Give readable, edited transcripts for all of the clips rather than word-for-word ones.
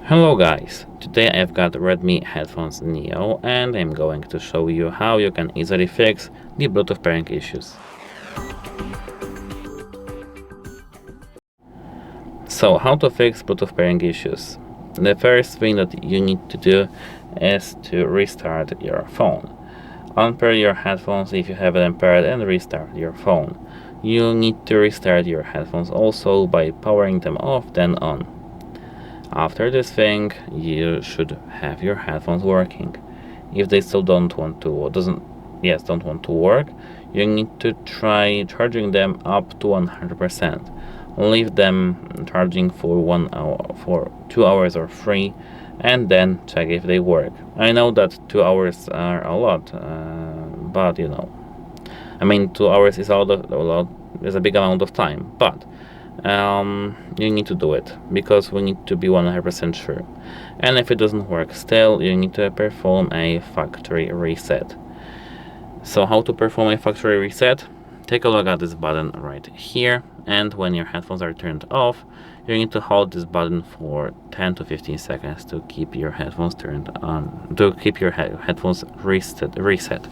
Hello guys, today I've got Redmi Headphones Neo and I'm going to show you how you can easily fix the Bluetooth pairing issues. So how to fix Bluetooth pairing issues? The first thing that you need to do is to restart your phone. Unpair your headphones if you have them paired and restart your phone. You need to restart your headphones also by powering them off then on. After this thing, you should have your headphones working. If they still don't want to work, you need to try charging them up to 100%. Leave them charging for 1 hour, for 2 hours or 3, and then check if they work. I know that 2 hours are a lot, but 2 hours is is a big amount of time, but you need to do it because we need to be 100% sure. And if it doesn't work still, you need to perform a factory reset. So how to perform a factory reset? Take a look at this button right here, and when your headphones are turned off, you need to hold this button for 10 to 15 seconds to keep your headphones turned on, to keep your headphones reset.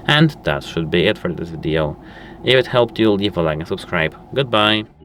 And that should be it for this video. If it helped you, leave a like and subscribe. Goodbye!